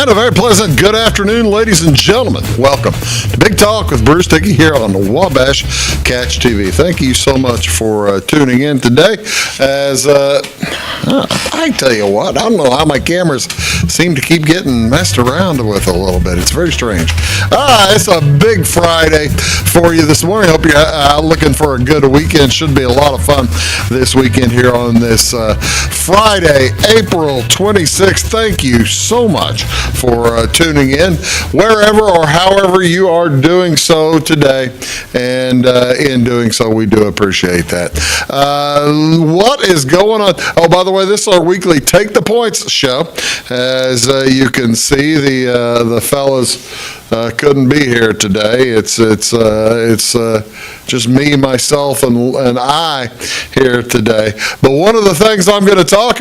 And a very pleasant good afternoon, ladies and gentlemen. Welcome to Big Talk with Bruce Dickey here on the Wabash Catch TV. Thank you so much for tuning in today. As I tell you what, I don't know how my cameras seem to keep getting messed around with a little bit. It's very strange. It's a big Friday for you this morning. Hope you're looking for a good weekend. Should be a lot of fun this weekend here on this Friday, April 26th. Thank you so much for tuning in wherever or however you are doing so today, and in doing so we do appreciate that. What is going on? Oh, by the way, this is our weekly Take the Points show. As you can see, the fellas couldn't be here today. It's just me, myself, and I here today. But one of the things I'm going to talk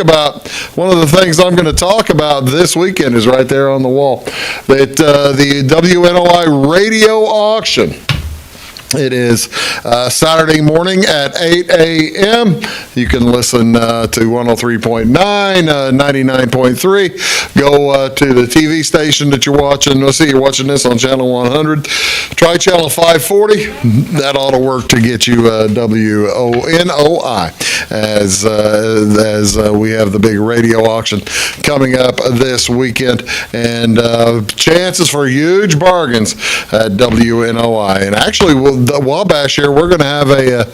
about this weekend is right there on the wall. That the WNOI radio auction. It is Saturday morning at 8 a.m. You can listen to 103.9, 99.3. Go to the TV station that you're watching. Let's see, you're watching this on Channel 100. Try Channel 540. That ought to work to get you WONOI as we have the big radio auction coming up this weekend. And chances for huge bargains at WNOI. And actually, the Wabash here, we're going to have a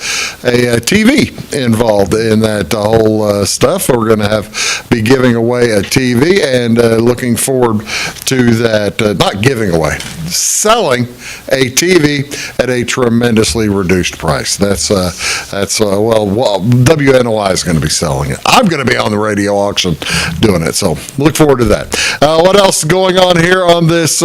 TV involved in that whole stuff. We're going to be giving away a TV, and looking forward to that. Not giving away, selling a TV at a tremendously reduced price. That's WNOI is going to be selling it. I'm going to be on the radio auction doing it, so look forward to that. What else is going on here on this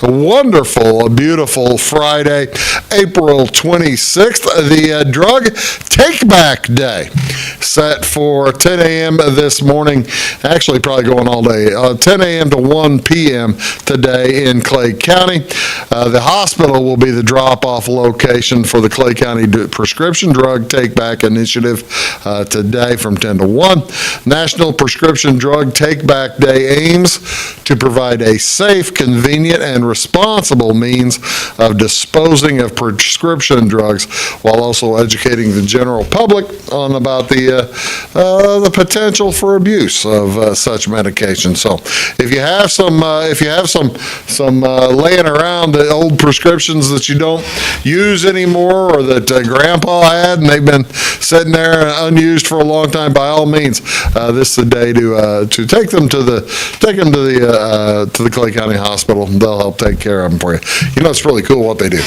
wonderful, beautiful Friday, April 26th, the Drug Take-Back Day, set for 10 a.m. this morning, actually probably going all day, 10 a.m. to 1 p.m. today in Clay County. The hospital will be the drop-off location for the Clay County Prescription Drug Take-Back Initiative today from 10 to 1. National Prescription Drug Take-Back Day aims to provide a safe, convenient, and responsible means of disposing of prescription drugs, while also educating the general public on about the potential for abuse of such medication. So, if you have some laying around, the old prescriptions that you don't use anymore, or that Grandpa had and they've been sitting there unused for a long time, by all means, this is the day to take them to the Clay County Hospital. They'll help take care of them for you. You know, it's really cool what they do.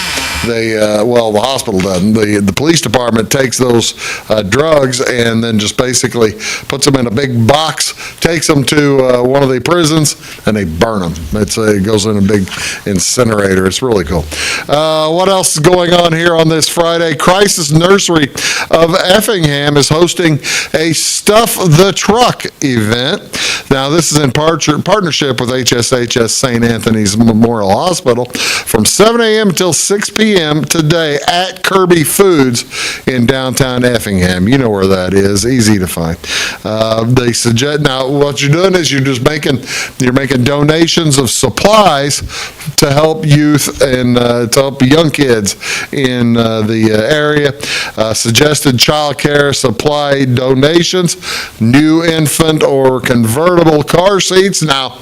The hospital doesn't. The police department takes those drugs and then just basically puts them in a big box, takes them to one of the prisons, and they burn them. It goes in a big incinerator. It's really cool. What else is going on here on this Friday? Crisis Nursery of Effingham is hosting a Stuff the Truck event. Now, this is in partnership with HSHS St. Anthony's Memorial Hospital from 7 a.m. until 6 p.m. today at Kirby Foods in downtown Effingham. You know where that is. Easy to find. They suggest, now what you're doing is you're making donations of supplies to help youth and to help young kids in the area. Suggested child care supply donations, new infant or convertible car seats. Now,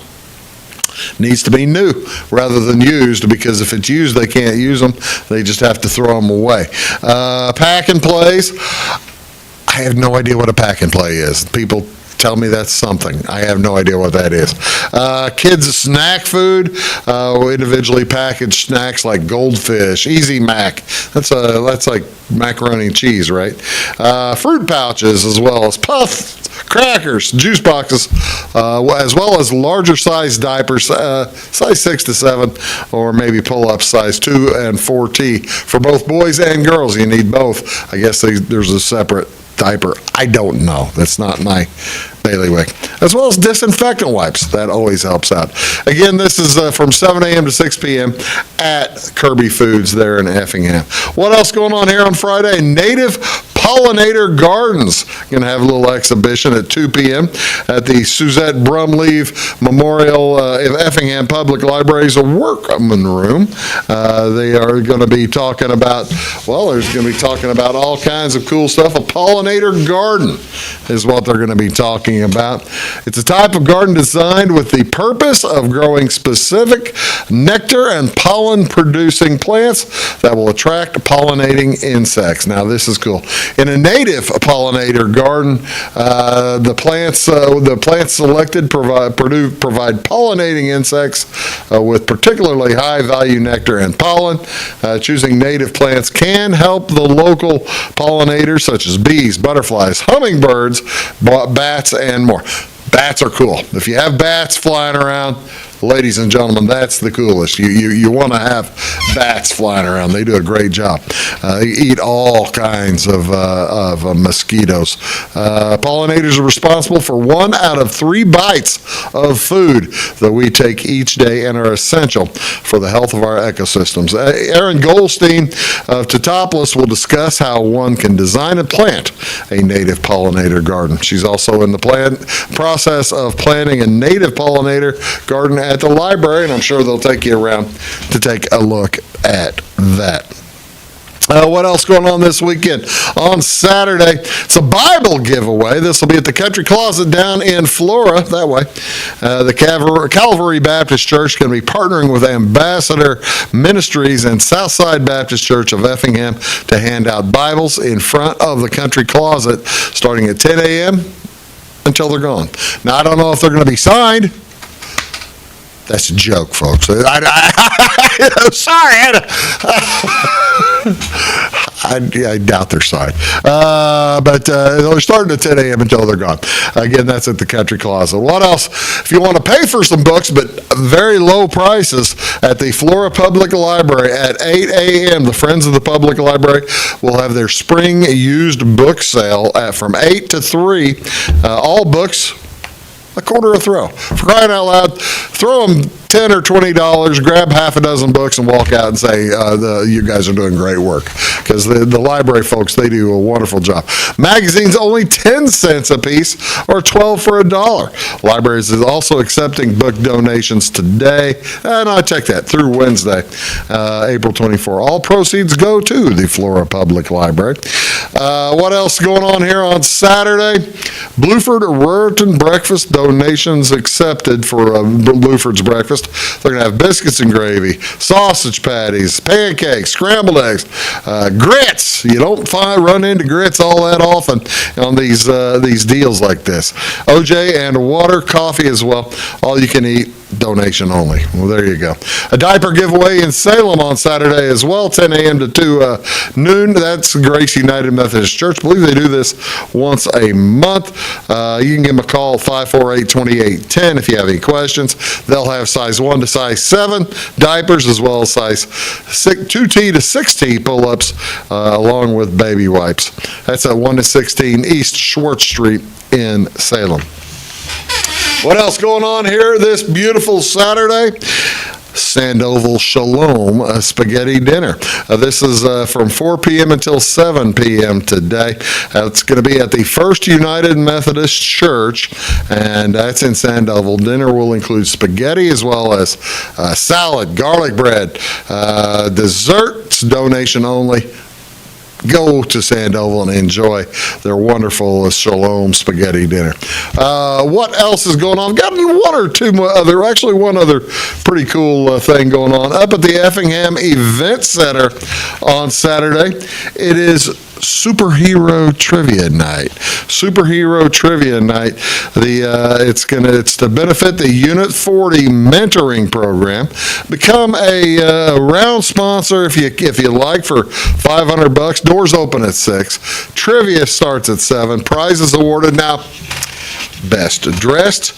needs to be new rather than used, because if it's used, they can't use them. They just have to throw them away. Pack and plays. I have no idea what a pack and play is. People tell me that's something. I have no idea what that is. Kids' snack food, individually packaged snacks like Goldfish, Easy Mac. That's like macaroni and cheese, right? Fruit pouches, as well as puffs, crackers, juice boxes, as well as larger size diapers, size 6 to 7, or maybe pull-up size 2 and 4T for both boys and girls. You need both. I guess there's a separate diaper. I don't know. That's not my bailiwick. As well as disinfectant wipes. That always helps out. Again, this is from 7 a.m. to 6 p.m. at Kirby Foods there in Effingham. What else going on here on Friday? Native Pollinator Gardens. Going to have a little exhibition at 2 p.m. at the Suzette Brumleve Memorial Effingham Public Library's workman room. They are going to be talking about, there's going to be talking about all kinds of cool stuff. A pollinator garden is what they're going to be talking about. It's a type of garden designed with the purpose of growing specific nectar and pollen-producing plants that will attract pollinating insects. Now, this is cool. In a native pollinator garden, the plants selected provide pollinating insects with particularly high-value nectar and pollen. Choosing native plants can help the local pollinators, such as bees, butterflies, hummingbirds, bats, and more. Bats are cool. If you have bats flying around, ladies and gentlemen, that's the coolest. You want to have bats flying around. They do a great job. They eat all kinds of mosquitoes. Pollinators are responsible for 1 out of 3 bites of food that we take each day and are essential for the health of our ecosystems. Erin Goldstein of Teutopolis will discuss how one can design and plant a native pollinator garden. She's also in the process of planting a native pollinator garden at the library, and I'm sure they'll take you around to take a look at that. What else going on this weekend? On Saturday, it's a Bible giveaway. This will be at the Country Closet down in Flora, that way. The Calvary Baptist Church is going to be partnering with Ambassador Ministries and Southside Baptist Church of Effingham to hand out Bibles in front of the Country Closet starting at 10 a.m. until they're gone. Now, I don't know if they're going to be signed. That's a joke, folks. Sorry, I doubt they're signed. But they're starting at 10 a.m. until they're gone. Again, that's at the Country Closet. What else? If you want to pay for some books, but very low prices, at the Flora Public Library at 8 a.m., the Friends of the Public Library will have their spring used book sale from 8 to 3. All books, a quarter a throw. For crying out loud, throw them $10 or $20, grab half a dozen books and walk out and say, you guys are doing great work. Because the library folks, they do a wonderful job. Magazines only 10 cents a piece or 12 for $1. Libraries is also accepting book donations today. And I check that through Wednesday, April 24. All proceeds go to the Flora Public Library. What else going on here on Saturday? Bluford Ruritan breakfast donations accepted for Bluford's breakfast. They're going to have biscuits and gravy, sausage patties, pancakes, scrambled eggs, grits. You don't run into grits all that often on these deals like this. OJ and water, coffee as well. All you can eat. Donation only. Well, there you go. A diaper giveaway in Salem on Saturday as well, 10 a.m. to 2 noon. That's Grace United Methodist Church. I believe they do this once a month. You can give them a call, 548-2810, if you have any questions. They'll have size 1 to size 7 diapers, as well as size 2T to 6T pull-ups, along with baby wipes. That's at 1 to 16 East Schwartz Street in Salem. What else going on here this beautiful Saturday? Sandoval Shalom spaghetti dinner. This is from 4 p.m. until 7 p.m. today. It's going to be at the First United Methodist Church, and that's in Sandoval. Dinner will include spaghetti as well as salad, garlic bread, desserts, donation only. Go to Sandoval and enjoy their wonderful Shalom spaghetti dinner. What else is going on? I've got one other pretty cool thing going on. Up at the Effingham Event Center on Saturday, it is Superhero Trivia Night. Superhero Trivia Night. It's to benefit the Unit 40 mentoring program. Become a round sponsor if you like for $500. Doors open at 6. Trivia starts at 7. Prizes awarded now. Best dressed,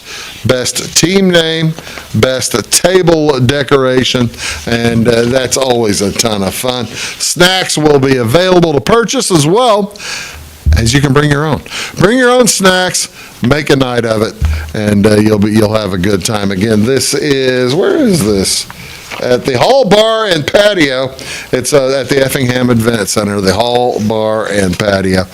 best team name, best table decoration, and that's always a ton of fun. Snacks will be available to purchase as well as you can bring your own. Bring your own snacks, make a night of it, and you'll have a good time. Again, where is this? at the Hall Bar and Patio. It's at the Effingham Event Center, the Hall Bar and Patio.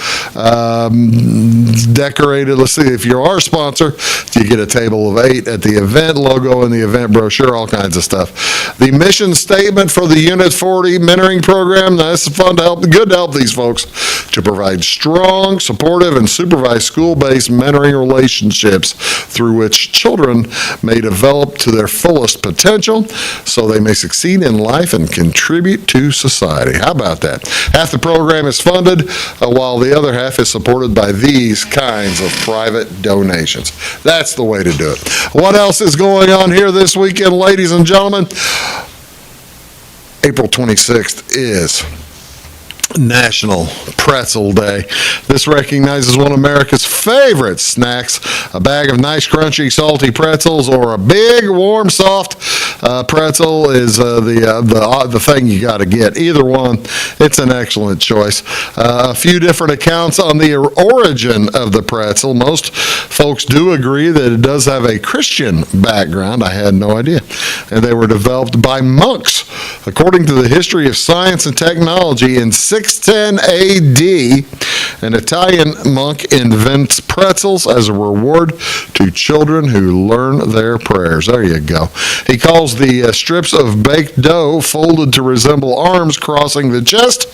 Decorated, let's see, if you're our sponsor, you get a table of 8 at the event, logo in the event brochure, all kinds of stuff. The mission statement for the Unit 40 mentoring program, that's fun to help, good to help these folks to provide strong, supportive, and supervised school-based mentoring relationships through which children may develop to their fullest potential so they may succeed in life and contribute to society. How about that? Half the program is funded while the other half is supported by these kinds of private donations. That's the way to do it. What else is going on here this weekend, ladies and gentlemen? April 26th is National Pretzel Day. This recognizes one of America's favorite snacks, a bag of nice, crunchy, salty pretzels, or a big, warm, soft pretzel is the thing you got to get. Either one, it's an excellent choice. A few different accounts on the origin of the pretzel. Most folks do agree that it does have a Christian background. I had no idea. And they were developed by monks. According to the history of science and technology, in 610 AD, an Italian monk invents pretzels as a reward to children who learn their prayers. There you go. He calls the strips of baked dough folded to resemble arms crossing the chest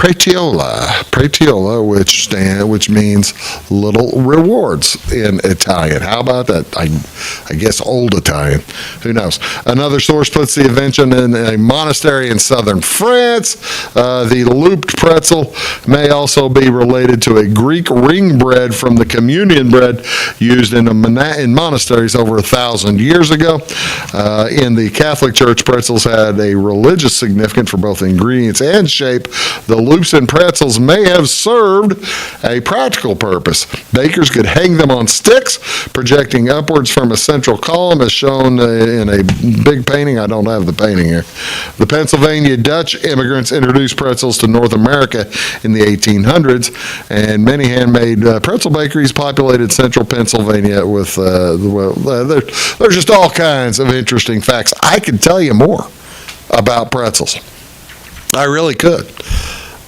Pretiola, which means little rewards in Italian. How about that? I guess old Italian. Who knows? Another source puts the invention in a monastery in southern France. The looped pretzel may also be related to a Greek ring bread from the communion bread used in monasteries over 1,000 years ago. In the Catholic Church, pretzels had a religious significance for both ingredients and shape. The loops in pretzels may have served a practical purpose. Bakers could hang them on sticks, projecting upwards from a central column, as shown in a big painting. I don't have the painting here. The Pennsylvania Dutch immigrants introduced pretzels to North America in the 1800s, and many handmade pretzel bakeries populated central Pennsylvania with, there's just all kinds of interesting facts. I could tell you more about pretzels. I really could.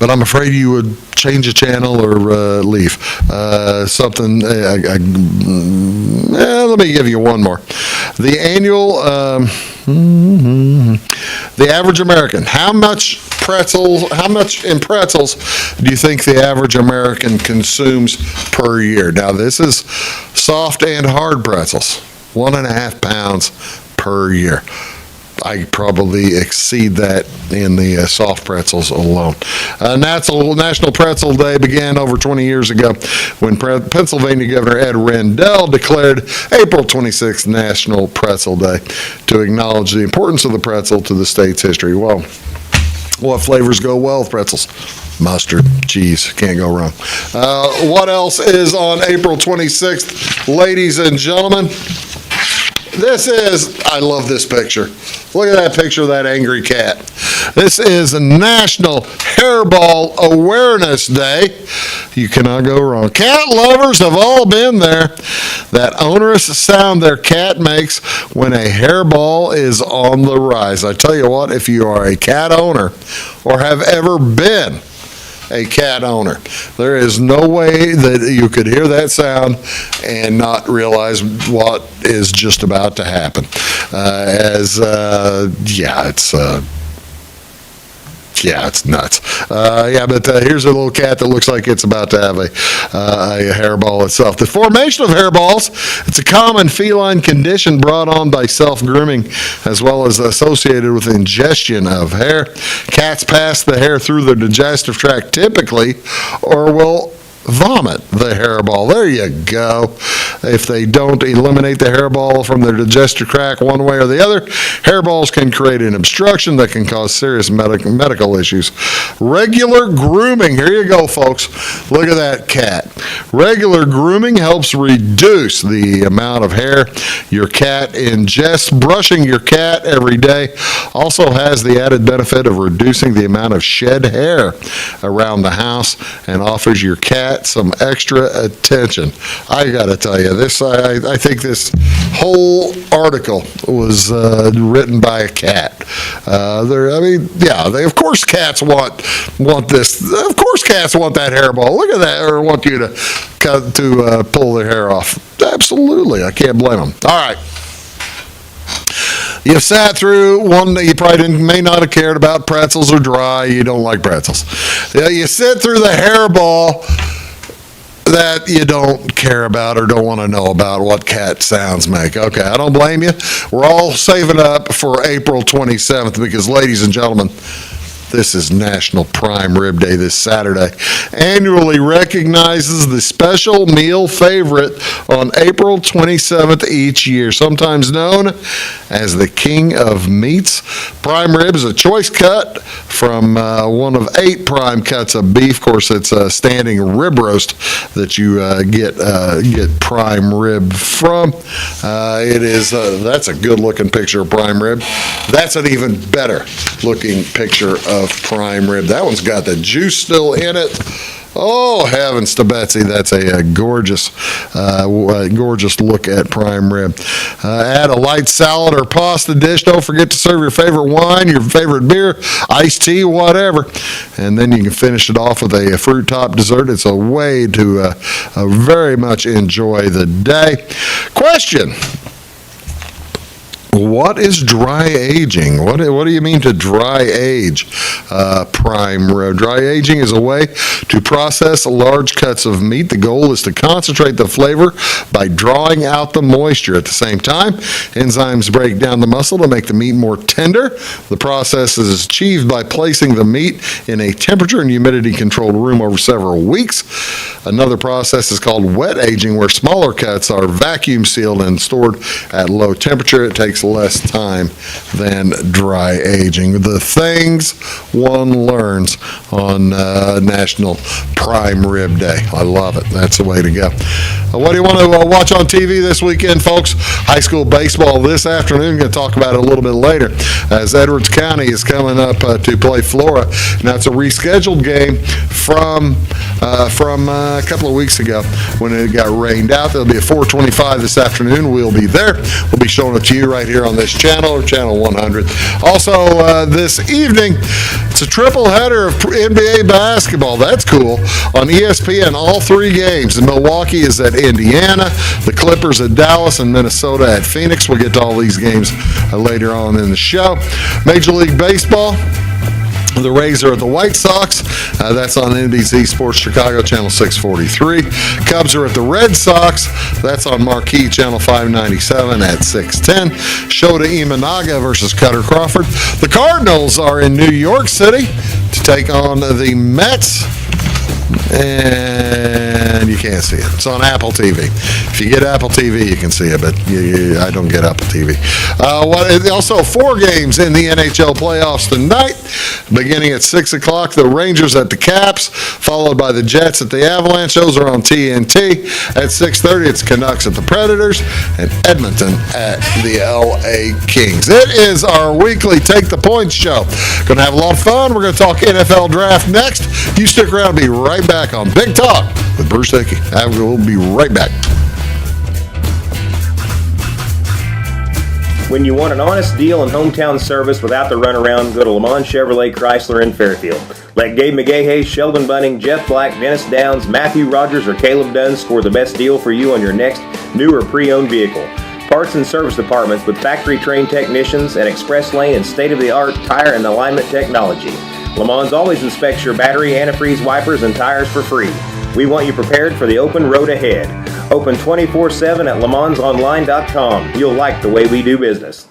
But I'm afraid you would change a channel or leave. Let me give you one more. The average American, how much in pretzels do you think the average American consumes per year? Now, this is soft and hard pretzels, 1.5 pounds per year. I probably exceed that in the soft pretzels alone. National Pretzel Day began over 20 years ago when Pennsylvania Governor Ed Rendell declared April 26th National Pretzel Day to acknowledge the importance of the pretzel to the state's history. Well, what flavors go well with pretzels? Mustard, cheese, can't go wrong. What else is on April 26th, ladies and gentlemen? I love this picture. Look at that picture of that angry cat. This is a National Hairball Awareness Day. You cannot go wrong. Cat lovers have all been there. That onerous sound their cat makes when a hairball is on the rise. I tell you what, if you are a cat owner or have ever been a cat owner, there is no way that you could hear that sound and not realize what is just about to happen. It's nuts. But here's a little cat that looks like it's about to have a hairball itself. The formation of hairballs, it's a common feline condition brought on by self-grooming as well as associated with ingestion of hair. Cats pass the hair through their digestive tract typically or will vomit the hairball. There you go. If they don't eliminate the hairball from their digestive tract one way or the other, hairballs can create an obstruction that can cause serious medical issues. Regular grooming. Here you go, folks. Look at that cat. Regular grooming helps reduce the amount of hair your cat ingests. Brushing your cat every day also has the added benefit of reducing the amount of shed hair around the house and offers your cat cat some extra attention. I got to tell you, I think this whole article was written by a cat. Of course cats want this. Of course cats want that hairball. Look at that, or want you to pull their hair off. Absolutely, I can't blame them. All right. You've sat through one that you probably may not have cared about. Pretzels are dry. You don't like pretzels. You sit through the hairball that you don't care about or don't want to know about what cat sounds make. Okay, I don't blame you. We're all saving up for April 27th because, ladies and gentlemen, this is National Prime Rib Day this Saturday. Annually recognizes the special meal favorite on April 27th each year, sometimes known as the King of Meats. Prime rib is a choice cut from one of 8 prime cuts of beef. Of course, it's a standing rib roast that you get prime rib from. That's a good-looking picture of prime rib. That's an even better looking picture of prime rib. That one's got the juice still in it. Oh, heavens to Betsy. That's a gorgeous look at prime rib. Add a light salad or pasta dish. Don't forget to serve your favorite wine, your favorite beer, iced tea, whatever. And then you can finish it off with a fruit top dessert. It's a way to very much enjoy the day. Question. What is dry aging? What do you mean to dry age prime rib? Dry aging is a way to process large cuts of meat. The goal is to concentrate the flavor by drawing out the moisture. At the same time, enzymes break down the muscle to make the meat more tender. The process is achieved by placing the meat in a temperature and humidity-controlled room over several weeks. Another process is called wet aging, where smaller cuts are vacuum sealed and stored at low temperature. It takes less time than dry aging. The things one learns on National Prime Rib Day. I love it. That's the way to go. What do you want to watch on TV this weekend, folks? High school baseball this afternoon. Going to talk about it a little bit later, as Edwards County is coming up to play Flora. Now, it's a rescheduled game from a couple of weeks ago when it got rained out. There'll be a 4:25 this afternoon. We'll be there. We'll be showing it to you right here on this channel, or channel 100. Also, this evening, it's a triple header of NBA basketball. That's cool. On ESPN, all 3 games. Milwaukee is at Indiana, the Clippers at Dallas, and Minnesota at Phoenix. We'll get to all these games later on in the show. Major League Baseball. The Rays are at the White Sox. That's on NBC Sports Chicago, Channel 643. Cubs are at the Red Sox. That's on Marquee, Channel 597 at 610. Shota Imanaga versus Cutter Crawford. The Cardinals are in New York City to take on the Mets. And you can't see it. It's on Apple TV. If you get Apple TV, you can see it, but I don't get Apple TV. Also, 4 games in the NHL playoffs tonight, beginning at 6 o'clock. The Rangers at the Caps, followed by the Jets at the Avalanche. Those are on TNT. At 6:30, it's Canucks at the Predators, and Edmonton at the LA Kings. It is our weekly Take the Points show. Going to have a lot of fun. We're going to talk NFL draft next. You stick around and be right back on Big Talk with Bruce Dickey. We'll be right back. When you want an honest deal and hometown service without the runaround, go to Lamont Chevrolet Chrysler in Fairfield. Let Gabe McGahey, Sheldon Bunning, Jeff Black, Dennis Downs, Matthew Rogers, or Caleb Dunn score the best deal for you on your next new or pre-owned vehicle. Parts and service departments with factory-trained technicians and express lane and state-of-the-art tire and alignment technology. Lamont always inspects your battery, antifreeze, wipers, and tires for free. We want you prepared for the open road ahead. Open 24/7 at LaMonsOnline.com. You'll like the way we do business.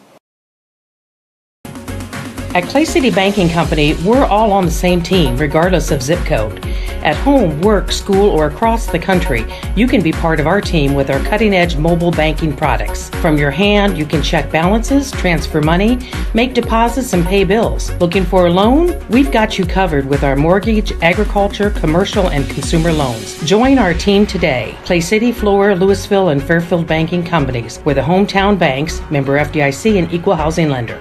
At Clay City Banking Company, we're all on the same team, regardless of zip code. At home, work, school, or across the country, you can be part of our team with our cutting-edge mobile banking products. From your hand, you can check balances, transfer money, make deposits, and pay bills. Looking for a loan? We've got you covered with our mortgage, agriculture, commercial, and consumer loans. Join our team today. Clay City, Flora, Louisville, and Fairfield Banking Companies. We're the hometown banks, member FDIC, and equal housing lender.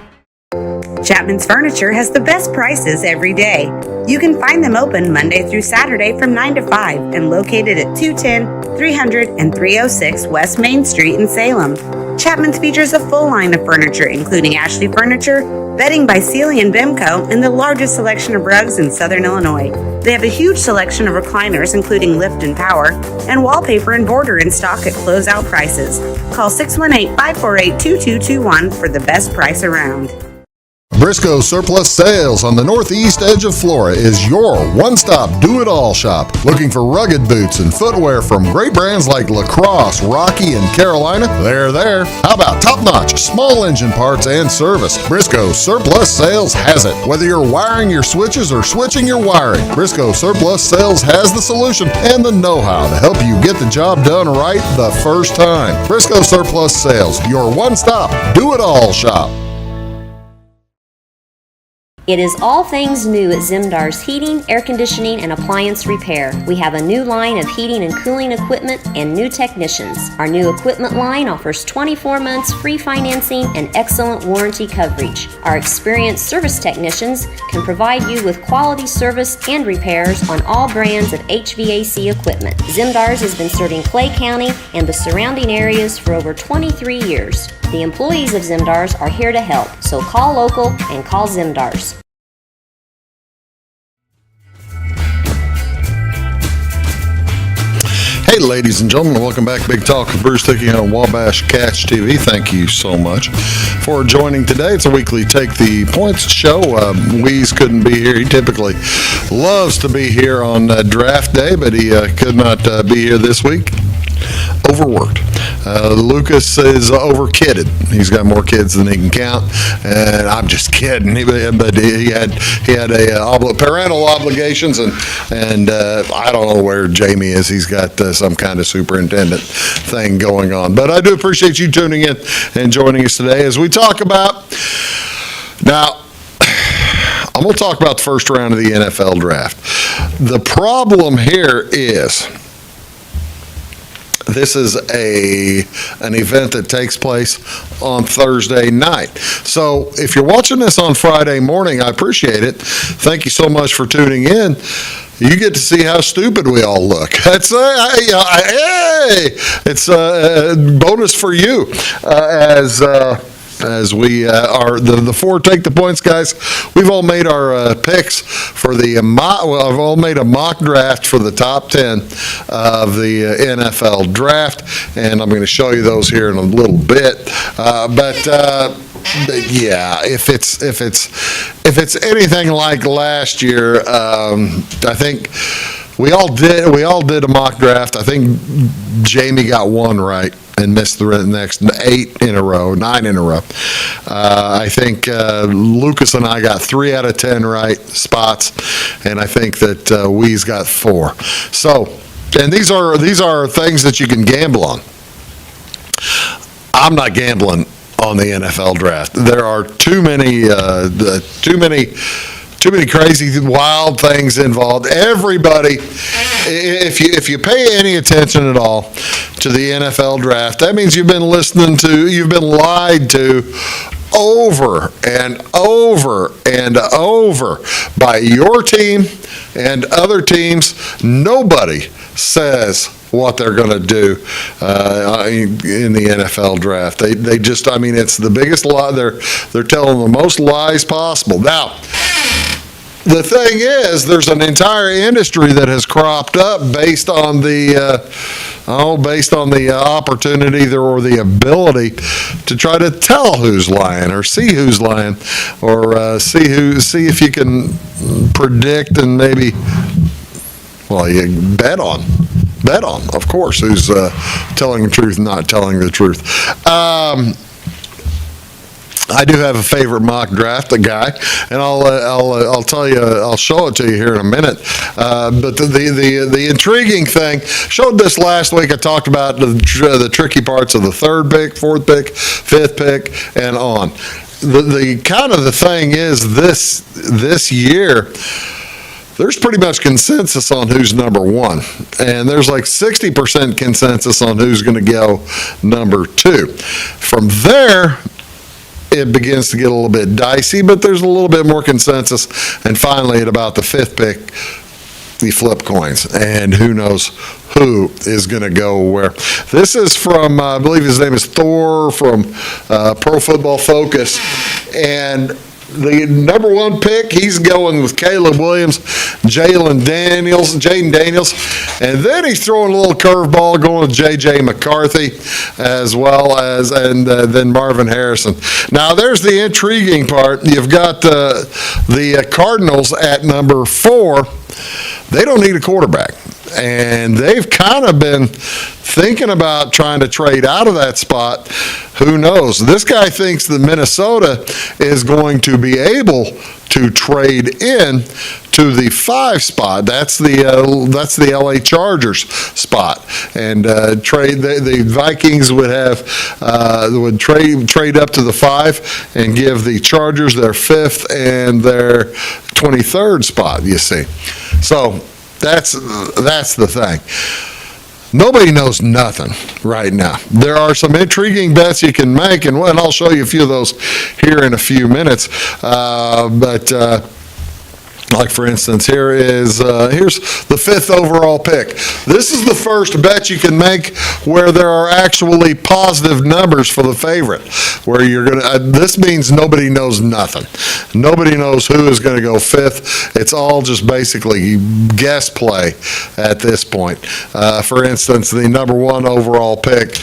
Chapman's Furniture has the best prices every day. You can find them open Monday through Saturday from 9 to 5 and located at 210, 300, and 306 West Main Street in Salem. Chapman's features a full line of furniture, including Ashley Furniture, bedding by Sealy and Bimco, and the largest selection of rugs in Southern Illinois. They have a huge selection of recliners, including lift and power, and wallpaper and border in stock at closeout prices. Call 618-548-2221 for the best price around. Briscoe Surplus Sales on the northeast edge of Flora is your one-stop do-it-all shop. Looking for rugged boots and footwear from great brands like Lacrosse, Rocky, and Carolina? They're there. How about top-notch small engine parts and service? Briscoe Surplus Sales has it. Whether you're wiring your switches or switching your wiring, Briscoe Surplus Sales has the solution and the know-how to help you get the job done right the first time. Briscoe Surplus Sales, your one-stop do-it-all shop. It is all things new at Zimdar's Heating, Air Conditioning, and Appliance Repair. We have a new line of heating and cooling equipment and new technicians. Our new equipment line offers 24 months free financing and excellent warranty coverage. Our experienced service technicians can provide you with quality service and repairs on all brands of HVAC equipment. Zimdar's has been serving Clay County and the surrounding areas for over 23 years. The employees of Zimdar's are here to help, so call local and call Zimdar's. Hey, ladies and gentlemen, welcome back. Big Talk with Bruce Dickey on Wabash Catch TV. Thank you so much for joining today. It's a weekly Take the Points show. Weeze couldn't be here. He typically loves to be here on draft day, but he could not be here this week. Overworked. Lucas is overkidded. He's got more kids than he can count, and I'm just kidding. But he had parental obligations, and I don't know where Jamie is. He's got some kind of superintendent thing going on. But I do appreciate you tuning in and joining us today as we talk about now. I'm going to talk about the first round of the NFL draft. The problem here is, this is an event that takes place on Thursday night. So if you're watching this on Friday morning, I appreciate it. Thank you so much for tuning in. You get to see how stupid we all look. That's it's a bonus for you as we are the four Take the Points guys. We've all made our picks for the I've all made a mock draft for the top 10 of the NFL draft, and I'm going to show you those here in a little bit. But yeah, if it's anything like last year, I think we all did a mock draft. I think Jamie got one right and missed the next 9 in a row. I think Lucas and I got 3 out of 10 right spots, and I think that Weeze got 4. So, and these are things that you can gamble on. I'm not gambling on the NFL draft. There are too many crazy, wild things involved. Everybody, if you pay any attention at all to the NFL draft, that means you've been lied to over and over and over by your team and other teams. Nobody says what they're going to do in the NFL draft. They just, I mean, it's the biggest lie. They're telling the most lies possible. Now, the thing is, there's an entire industry that has cropped up based on the opportunity or the ability to try to tell who's lying or see who's lying or see if you can predict and maybe, well, you bet on, of course, who's telling the truth and not telling the truth. I do have a favorite mock draft guy, and I'll tell you, I'll show it to you here in a minute. But the intriguing thing, showed this last week. I talked about the tricky parts of the 3rd pick, 4th pick, 5th pick, and on. The kind of the thing is this year, there's pretty much consensus on who's number 1, and there's like 60% consensus on who's going to go number 2. From there, it begins to get a little bit dicey, but there's a little bit more consensus. And finally, at about the 5th pick, you flip coins, and who knows who is going to go where. This is from, I believe his name is Thor from Pro Football Focus, and the number 1 pick, he's going with Caleb Williams, Jaden Daniels, and then he's throwing a little curveball going with J.J. McCarthy as well as, and then Marvin Harrison. Now, there's the intriguing part. You've got the Cardinals at number 4. They don't need a quarterback. And they've kind of been thinking about trying to trade out of that spot. Who knows? This guy thinks that Minnesota is going to be able to trade in to the 5 spot. That's the LA Chargers spot, and trade the Vikings would trade up to the 5 and give the Chargers their 5th and their 23rd spot. You see, so. That's the thing. Nobody knows nothing right now. There are some intriguing bets you can make, and I'll show you a few of those here in a few minutes. Like, for instance, here's the 5th overall pick. This is the first bet you can make where there are actually positive numbers for the favorite, where you're going to, this means nobody knows nothing. Nobody knows who is going to go 5th. It's all just basically guess play at this point. For instance, the number 1 overall pick,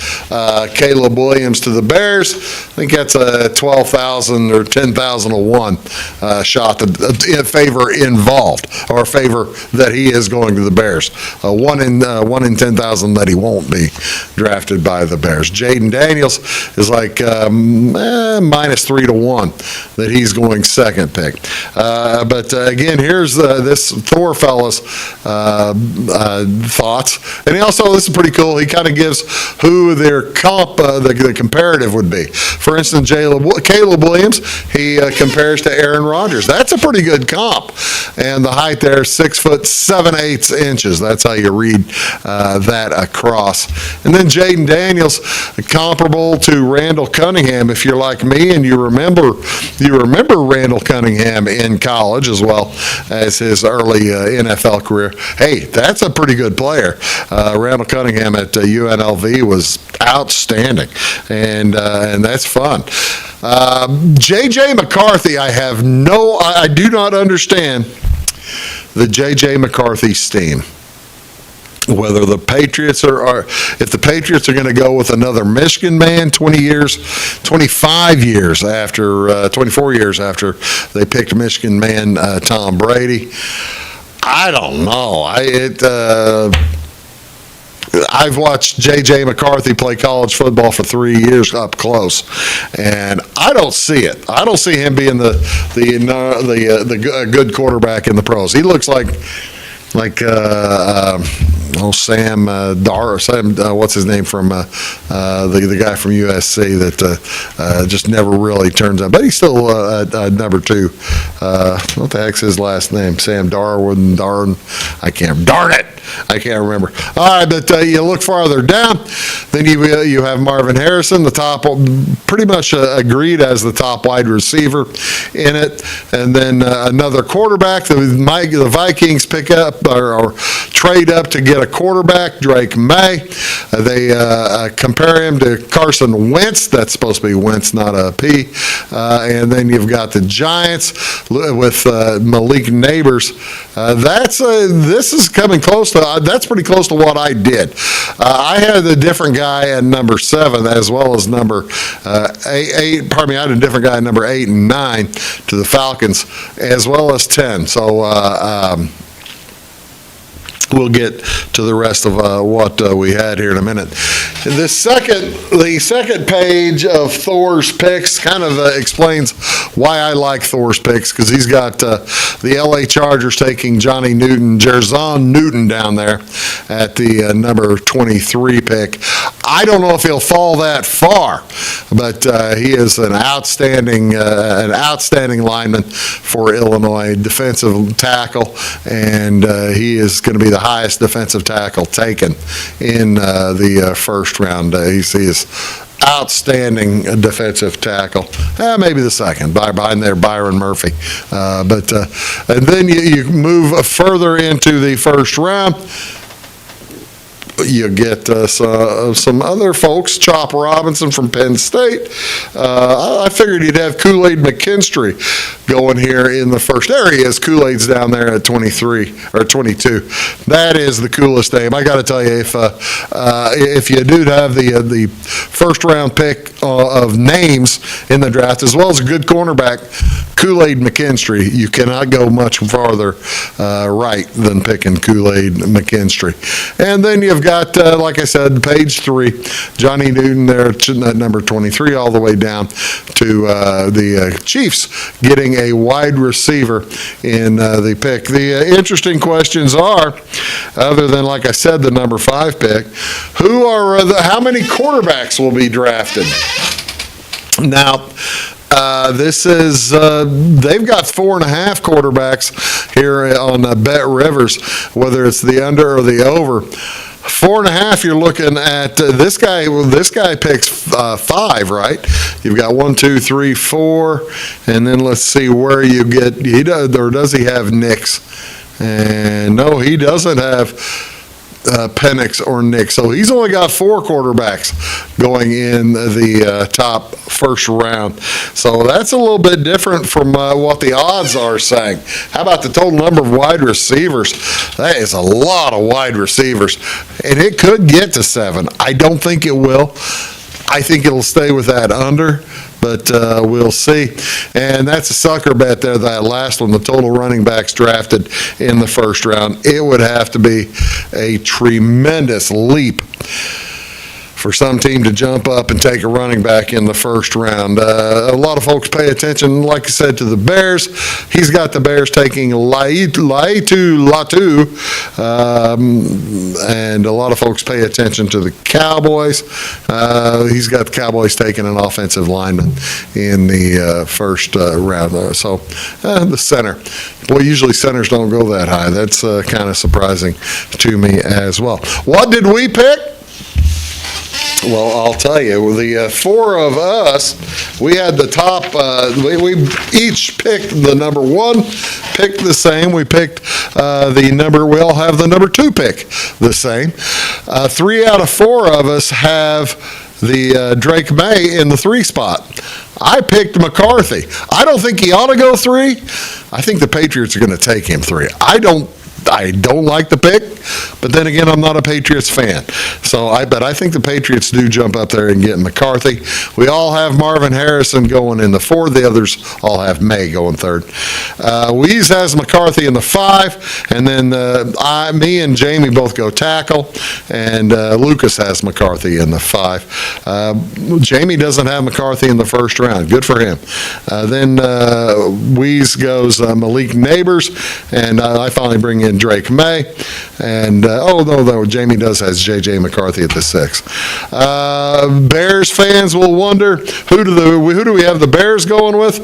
Caleb Williams to the Bears, I think that's a 12,000 or 10,000 to 1 shot in favor involved, or favor that he is going to the Bears. 1 in 10,000 that he won't be drafted by the Bears. Jaden Daniels is like minus 3 to 1 that he's going 2nd pick. But again, here's this Thor fella's thoughts, and he also, this is pretty cool. He kind of gives who their the comparative would be. For instance, Caleb Williams, he compares to Aaron Rodgers. That's a pretty good comp. And the height there, 6'7" That's how you read that across. And then Jaden Daniels, comparable to Randall Cunningham. If you're like me and you remember Randall Cunningham in college as well as his early NFL career. Hey, that's a pretty good player. Randall Cunningham at UNLV was outstanding, and that's fun. J.J. McCarthy, I do not understand the J.J. McCarthy steam. Whether the Patriots if the Patriots are going to go with another Michigan man 25 years after, 24 years after they picked Michigan man Tom Brady. I don't know. I've watched J.J. McCarthy play college football for 3 years up close, and I don't see it. I don't see him being the good quarterback in the pros. He looks like Sam what's his name from the guy from USC that just never really turns out, but he's still number 2. What the heck's his last name? Sam Darn I can't remember. All right, but you look farther down, then you have Marvin Harrison, the top, pretty much agreed as the top wide receiver in it, and then another quarterback. The Vikings pick up or trade up to get a quarterback, Drake May. They compare him to Carson Wentz. That's supposed to be Wentz, not a P. And then you've got the Giants with Malik Neighbors. This is coming close to. That's pretty close to what I did. I had a different guy at number 7 as well as number 8. Pardon me, I had a different guy at number 8 and 9 to the Falcons as well as 10. So. We'll get to the rest of what we had here in a minute. The second page of Thor's picks kind of explains why I like Thor's picks, because he's got the LA Chargers taking Jerzon Newton down there at the number 23 pick. I don't know if he'll fall that far, but he is an outstanding lineman for Illinois, defensive tackle, and he is going to be the highest defensive tackle taken in the first round. He is outstanding defensive tackle. Maybe the second, behind there, Byron Murphy. And then you move further into the first round. You get some other folks, Chop Robinson from Penn State. I figured you'd have Kool-Aid McKinstry going here in the first. There he is. Kool-Aid's down there at 23 or 22. That is the coolest name. I got to tell you, if you do have the first round pick of names in the draft, as well as a good cornerback, Kool-Aid McKinstry, you cannot go much farther right than picking Kool-Aid McKinstry. And then you've got, like I said, page 3, Johnny Newton there at number 23, all the way down to the Chiefs getting a wide receiver in the pick. The interesting questions are, other than, like I said, the number 5 pick, how many quarterbacks will be drafted? Now, this is, they've got 4.5 quarterbacks here on Bet Rivers, whether it's the under or the over. 4.5, you're looking at this guy. This guy picks 5, right? You've got 1, 2, 3, 4, and then let's see where you get. He does, or does he have Knicks? And no, he doesn't have Penix or Nick. So he's only got 4 quarterbacks going in the top first round. So that's a little bit different from what the odds are saying. How about the total number of wide receivers? That is a lot of wide receivers. And it could get to 7. I don't think it will. I think it'll stay with that under, but we'll see. And that's a sucker bet there, that last one, the total running backs drafted in the first round. It would have to be a tremendous leap for some team to jump up and take a running back in the first round. A lot of folks pay attention, like I said, to the Bears. He's got the Bears taking Latu, and a lot of folks pay attention to the Cowboys. He's got the Cowboys taking an offensive lineman in the first round. So the center. Boy, usually centers don't go that high. That's kind of surprising to me as well. What did we pick? Well, I'll tell you, the 4 of us, we had the top, we each picked the number 1, picked the same. We picked we all have the number 2 pick the same. 3 out of 4 of us have the Drake May in the 3 spot. I picked McCarthy. I don't think he ought to go 3. I think the Patriots are going to take him 3. I don't like the pick, but then again, I'm not a Patriots fan. So I think the Patriots do jump up there and get McCarthy. We all have Marvin Harrison going in the 4. The others all have May going 3rd. Weeze has McCarthy in the 5, and then me and Jamie both go tackle, and Lucas has McCarthy in the 5. Jamie doesn't have McCarthy in the first round. Good for him. Then Weeze goes Malik Neighbors, and I finally bring in Drake May, and no, Jamie does has J.J. McCarthy at the 6. Bears fans will wonder, who do we have the Bears going with?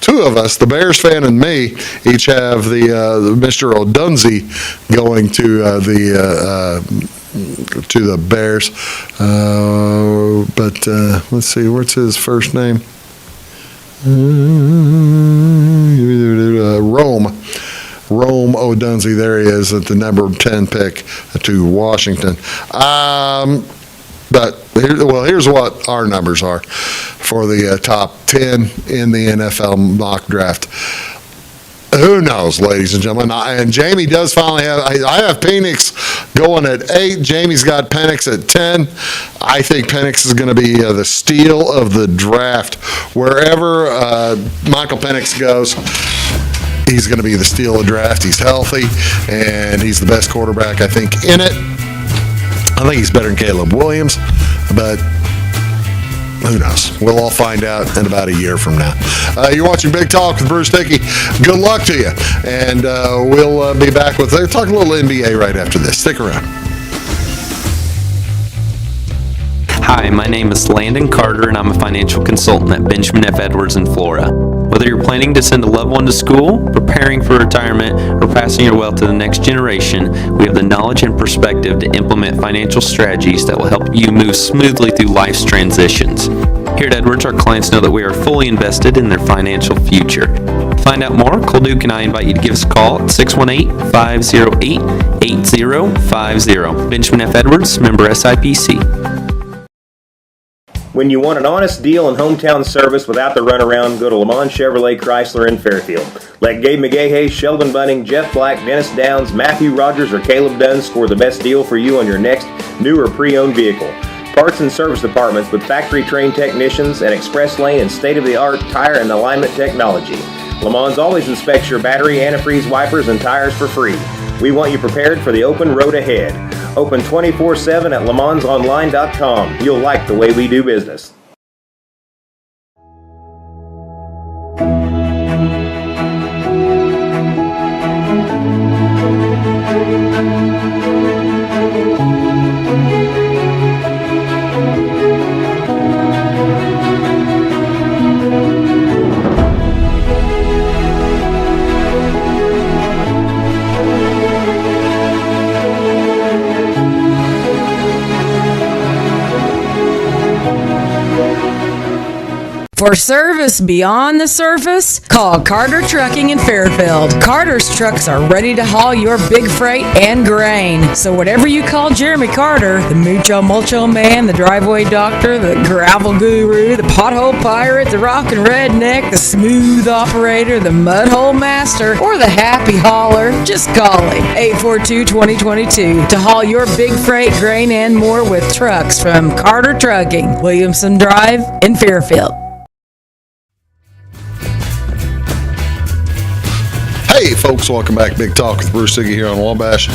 2 of us, the Bears fan and me, each have the Mr. Odunze going to the Bears. But let's see, what's his first name? Rome Odunze, there he is at the number 10 pick to Washington. But here's what our numbers are for the top 10 in the NFL mock draft. Who knows, ladies and gentlemen? And Jamie does finally have, I have Penix going at 8. Jamie's got Penix at 10. I think Penix is going to be the steal of the draft. Wherever Michael Penix goes, he's going to be the steal of the draft. He's healthy, and he's the best quarterback, I think, in it. I think he's better than Caleb Williams, but who knows? We'll all find out in about a year from now. You're watching Big Talk with Bruce Dickey. Good luck to you, and we'll be back with talk a little NBA right after this. Stick around. Hi, my name is Landon Carter, and I'm a financial consultant at Benjamin F. Edwards in Florida. Whether you're planning to send a loved one to school, preparing for retirement, or passing your wealth to the next generation, we have the knowledge and perspective to implement financial strategies that will help you move smoothly through life's transitions. Here at Edwards, our clients know that we are fully invested in their financial future. To find out more, call Duke and I invite you to give us a call at 618-508-8050. Benjamin F. Edwards, member SIPC. When you want an honest deal and hometown service without the runaround, go to Lamont Chevrolet Chrysler in Fairfield. Let Gabe McGahey, Sheldon Bunning, Jeff Black, Dennis Downs, Matthew Rogers, or Caleb Dunn score the best deal for you on your next new or pre-owned vehicle. Parts and service departments with factory-trained technicians and express lane and state-of-the-art tire and alignment technology. Lamont always inspects your battery, antifreeze, wipers, and tires for free. We want you prepared for the open road ahead. Open 24/7 at LeMansOnline.com. You'll like the way we do business. For service beyond the surface, call Carter Trucking in Fairfield. Carter's trucks are ready to haul your big freight and grain. So whatever you call Jeremy Carter, the Mucho Mulcho Man, the driveway doctor, the gravel guru, the pothole pirate, the rockin' redneck, the smooth operator, the mudhole master, or the happy hauler, just call him. 842-2022 to haul your big freight, grain, and more with trucks from Carter Trucking, Williamson Drive in Fairfield. Hey folks, welcome back. Big Talk with Bruce Dickey here on Wabash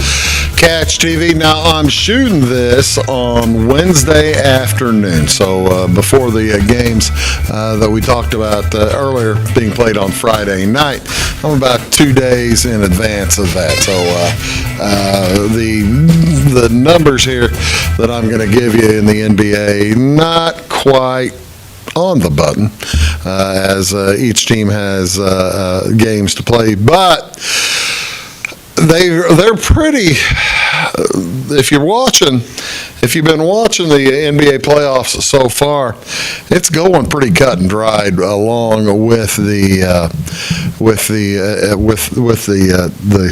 Catch TV. Now I'm shooting this on Wednesday afternoon, so before the games that we talked about earlier being played on Friday night. I'm about 2 days in advance of that, so the numbers here that I'm going to give you in the NBA, not quite on the button, as each team has games to play, but they're pretty. If you've been watching the NBA playoffs so far, it's going pretty cut and dried along with the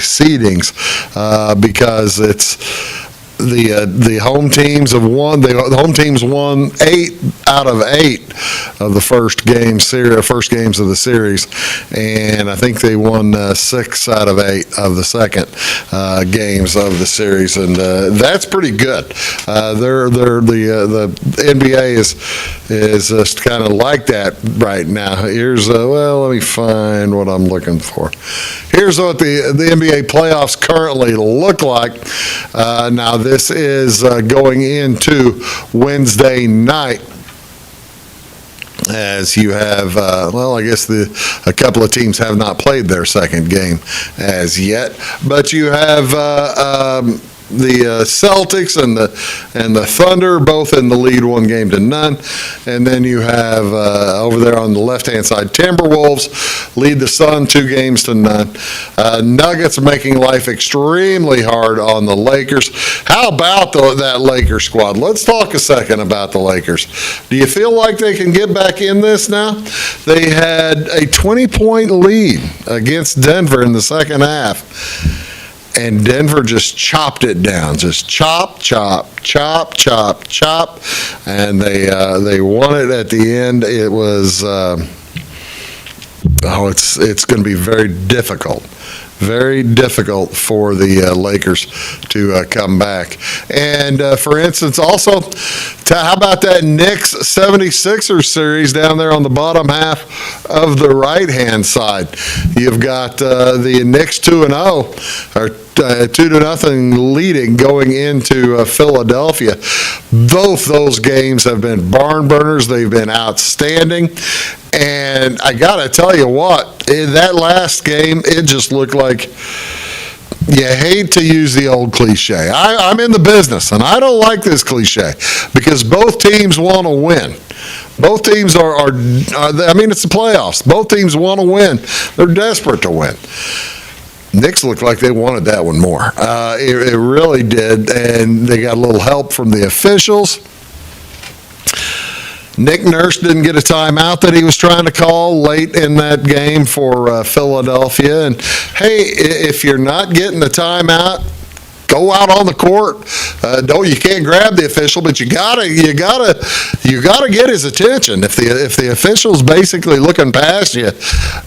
seedings, because it's. The home teams have won. The home teams won 8 out of 8 of the first games of the series, and I think they won 6 out of 8 of the second games of the series, and that's pretty good. The NBA is just kind of like that right now. Here's let me find what I'm looking for. Here's what the NBA playoffs currently look like. Now this is going into Wednesday night, as you have, I guess a couple of teams have not played their second game as yet, but you have the Celtics and the Thunder both in the lead 1-0, and then you have over there on the left-hand side, Timberwolves lead the Sun 2-0. Nuggets making life extremely hard on the Lakers. How about that Lakers squad? Let's talk a second about the Lakers. Do you feel like they can get back in this now? They had a 20-point lead against Denver in the second half, and Denver just chopped it down, just chop, and they won it at the end. It was it's going to be very difficult for the Lakers to come back. And for instance, also, how about that Knicks 76ers series down there on the bottom half of the right-hand side? You've got the Knicks 2-0, or 2-0 leading going into Philadelphia. Both those games have been barn burners. They've been outstanding. And I got to tell you what, in that last game, it just looked like you hate to use the old cliche. I'm in the business, and I don't like this cliche because both teams want to win. Both teams I mean, it's the playoffs. Both teams want to win. They're desperate to win. Knicks looked like they wanted that one more. It really did, and they got a little help from the officials. Nick Nurse didn't get a timeout that he was trying to call late in that game for Philadelphia. And, hey, if you're not getting the timeout, go out on the court. You can't grab the official, but you gotta get his attention. If the official's basically looking past you,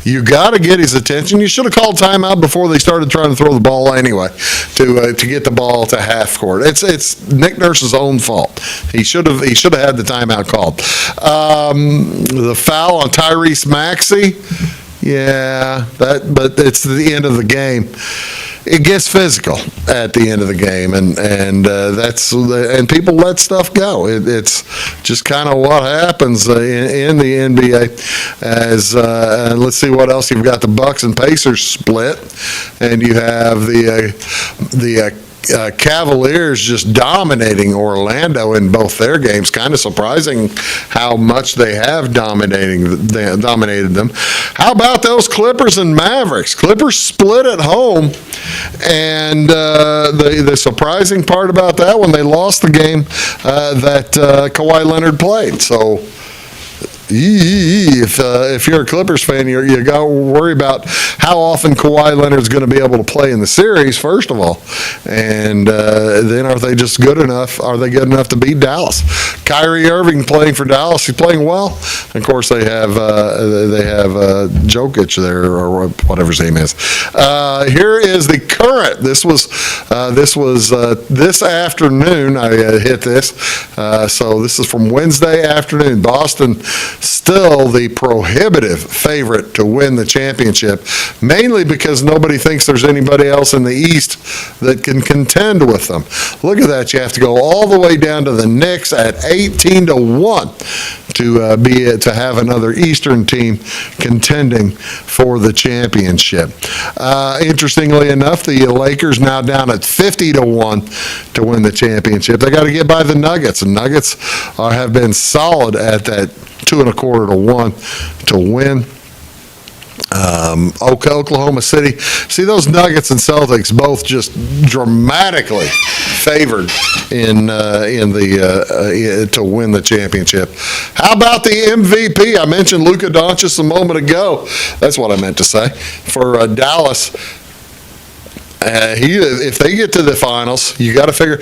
you gotta get his attention. You should have called timeout before they started trying to throw the ball anyway, to get the ball to half court. It's Nick Nurse's own fault. He should have had the timeout called. The foul on Tyrese Maxey, yeah, but it's the end of the game. It gets physical at the end of the game, and people let stuff go. It's just kind of what happens in the NBA. As let's see what else you've got. The Bucks and Pacers split, and you have the Cavaliers just dominating Orlando in both their games. Kind of surprising how much they have dominated them. How about those Clippers and Mavericks? Clippers split at home, and the surprising part about that one, they lost the game that Kawhi Leonard played. So if you're a Clippers fan, you got to worry about how often Kawhi Leonard's going to be able to play in the series, first of all, and then are they just good enough? Are they good enough to beat Dallas? Kyrie Irving playing for Dallas, he's playing well. Of course, they have Jokic there, or whatever his name is. Here is the current. This was this afternoon. I hit this, so this is from Wednesday afternoon. Boston still the prohibitive favorite to win the championship, mainly because nobody thinks there's anybody else in the East that can contend with them. Look at that. You have to go all the way down to the Knicks at 18-1 to have another Eastern team contending for the championship. Interestingly enough, the Lakers now down at 50-1 to win the championship. They got to get by the Nuggets, and Nuggets have been solid at that 2.25-1 to win. Oklahoma City. See, those Nuggets and Celtics both just dramatically favored to win the championship. How about the MVP? I mentioned Luka Doncic a moment ago. That's what I meant to say. For Dallas, if they get to the finals, you got to figure,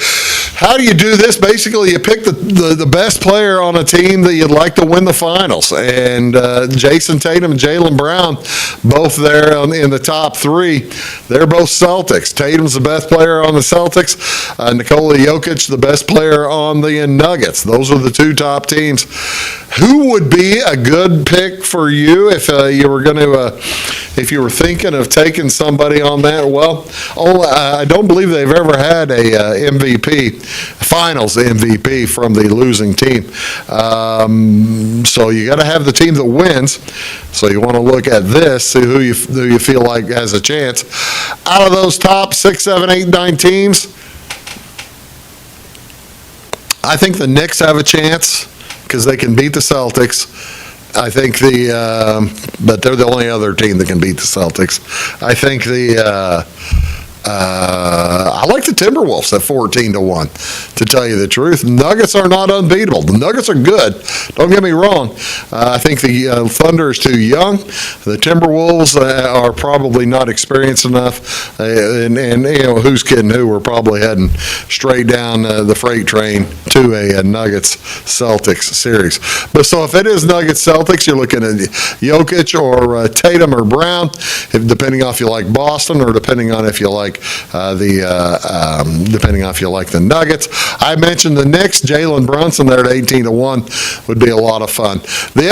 how do you do this? Basically, you pick the best player on a team that you'd like to win the finals. And Jason Tatum and Jaylen Brown, both there in the top three, they're both Celtics. Tatum's the best player on the Celtics. Nikola Jokic, the best player on the Nuggets. Those are the two top teams. Who would be a good pick for you if you were going to, if you were thinking of taking somebody on that? Well, I don't believe they've ever had a finals MVP from the losing team. So you got to have the team that wins. So you want to look at this, see who you feel like has a chance. Out of those top 6, 7, 8, 9 teams, I think the Knicks have a chance because they can beat the Celtics. I think but they're the only other team that can beat the Celtics. I think I like the Timberwolves at 14-1, to tell you the truth. Nuggets are not unbeatable. The Nuggets are good. Don't get me wrong. I think the Thunder is too young. The Timberwolves are probably not experienced enough. And you know, who's kidding who? We're probably heading straight down the freight train to a Nuggets-Celtics series. But so if it is Nuggets-Celtics, you're looking at Jokic or Tatum or Brown, depending on if you like Boston or depending on if you like depending on if you like the Nuggets. I mentioned the Knicks. Jalen Brunson there at 18-1 would be a lot of fun. The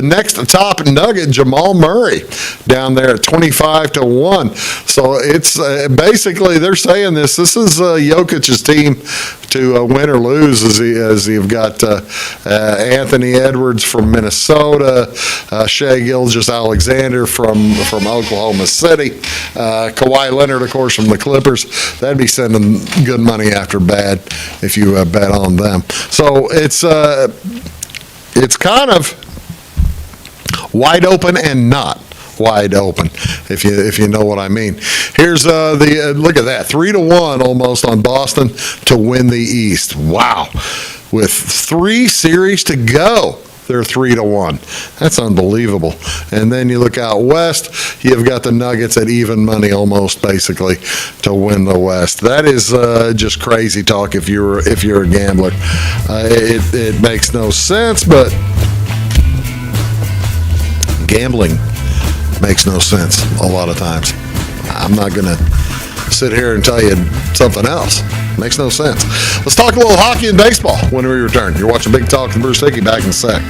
next top Nugget, Jamal Murray, down there at 25-1. So it's basically they're saying this is Jokic's team to win or lose as you've got Anthony Edwards from Minnesota, Shea Gilgeous-Alexander from Oklahoma City, Kawhi Leonard, of course, from the Clippers. That'd be sending good money after bad if you bet on them. So it's kind of wide open and not wide open, if you know what I mean. Here's look at that, 3-1 almost on Boston to win the East. Wow, with 3 series to go, they're 3-1. That's unbelievable. And then you look out west, you've got the Nuggets at even money almost, basically, to win the West. That is just crazy talk if you're a gambler. It makes no sense, but gambling makes no sense a lot of times. I'm not going to sit here and tell you something else. Makes no sense. Let's talk a little hockey and baseball when we return. You're watching Big Talk with Bruce Dickey. Back in a sec.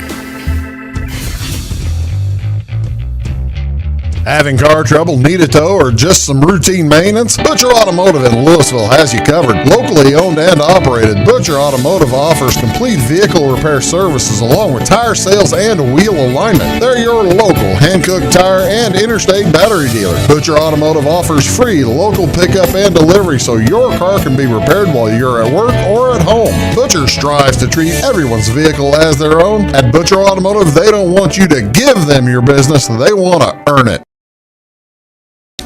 Having car trouble, need a tow, or just some routine maintenance? Butcher Automotive in Louisville has you covered. Locally owned and operated, Butcher Automotive offers complete vehicle repair services along with tire sales and wheel alignment. They're your local Hankook tire and interstate battery dealer. Butcher Automotive offers free local pickup and delivery so your car can be repaired while you're at work or at home. Butcher strives to treat everyone's vehicle as their own. At Butcher Automotive, they don't want you to give them your business, they want to earn it.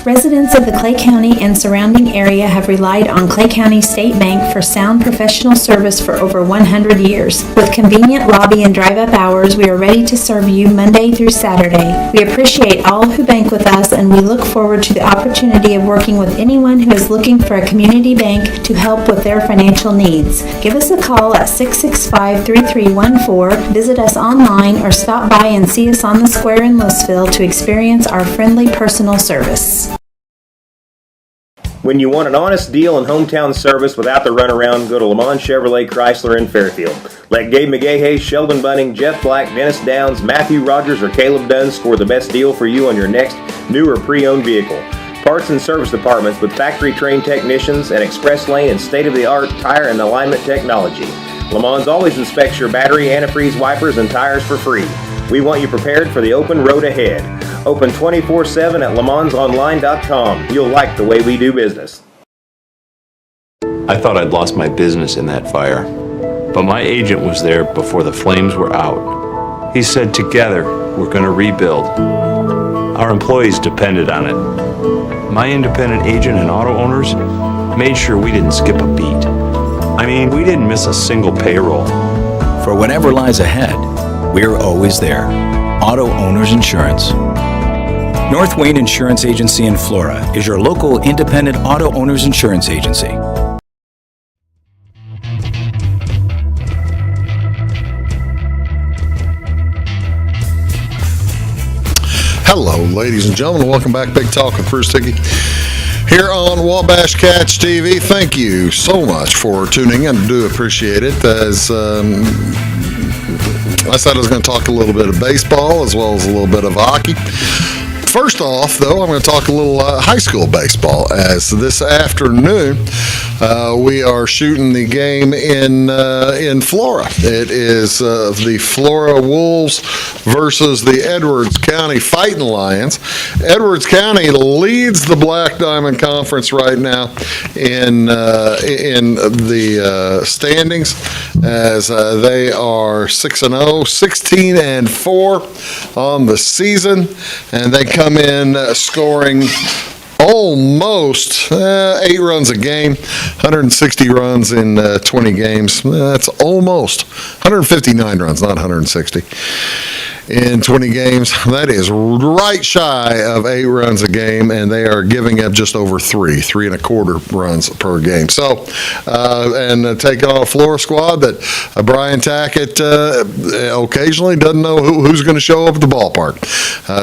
Residents of the Clay County and surrounding area have relied on Clay County State Bank for sound professional service for over 100 years. With convenient lobby and drive-up hours, we are ready to serve you Monday through Saturday. We appreciate all who bank with us, and we look forward to the opportunity of working with anyone who is looking for a community bank to help with their financial needs. Give us a call at 665-3314, visit us online, or stop by and see us on the square in Louisville to experience our friendly personal service. When you want an honest deal and hometown service without the runaround, go to Lamont Chevrolet Chrysler in Fairfield. Let Gabe McGahey, Sheldon Bunning, Jeff Black, Dennis Downs, Matthew Rogers, or Caleb Dunn score the best deal for you on your next new or pre-owned vehicle. Parts and service departments with factory-trained technicians and express lane and state-of-the-art tire and alignment technology. Lamont's always inspects your battery, antifreeze, wipers, and tires for free. We want you prepared for the open road ahead. Open 24/7 at LaMonsOnline.com. You'll like the way we do business. I thought I'd lost my business in that fire, but my agent was there before the flames were out. He said, together, we're going to rebuild. Our employees depended on it. My independent agent and auto owners made sure we didn't skip a beat. I mean, we didn't miss a single payroll. For whatever lies ahead, we're always there. Auto Owners Insurance. North Wayne Insurance Agency in Flora is your local independent auto owners insurance agency. Hello, ladies and gentlemen. Welcome back. Big Talk with Bruce Dickey here on Wabash Catch TV. Thank you so much for tuning in. I do appreciate it. As I said, I was going to talk a little bit of baseball as well as a little bit of hockey. First off, though, I'm going to talk a little high school baseball, as this afternoon we are shooting the game in Flora. It is the Flora Wolves versus the Edwards County Fighting Lions. Edwards County leads the Black Diamond Conference right now in the standings, as they are 6-0, 16-4 on the season, and they come in scoring almost 8 runs a game, 160 runs in 20 games. That's almost 159 runs, not 160. In 20 games, that is right shy of 8 runs a game, and they are giving up just over 3.25 runs per game. So, and taking on a Flora squad that Brian Tackett occasionally doesn't know who's going to show up at the ballpark.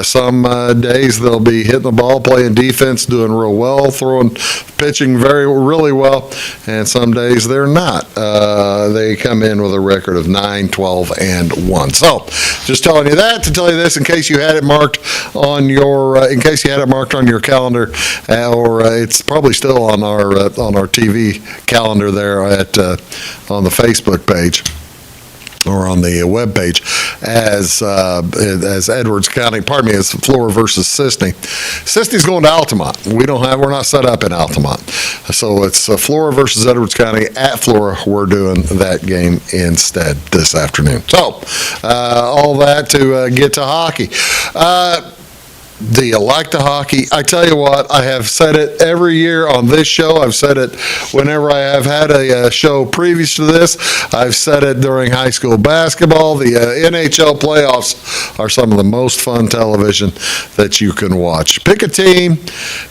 Some days they'll be hitting the ball, playing defense, doing real well, throwing pitching really well, and some days they're not. They come in with a record of 9-12-1. So, just telling you that to tell you this in case you had it marked on your calendar, or it's probably still on our TV calendar there on the Facebook page, or on the web page, as Edwards County, as Flora versus Sisney. Sisney's going to Altamont. We're not set up in Altamont. So it's Flora versus Edwards County at Flora. We're doing that game instead this afternoon. So, all that to get to hockey. Do you like the hockey? I tell you what, I have said it every year on this show. I've said it whenever I have had a show previous to this. I've said it during high school basketball. The NHL playoffs are some of the most fun television that you can watch. Pick a team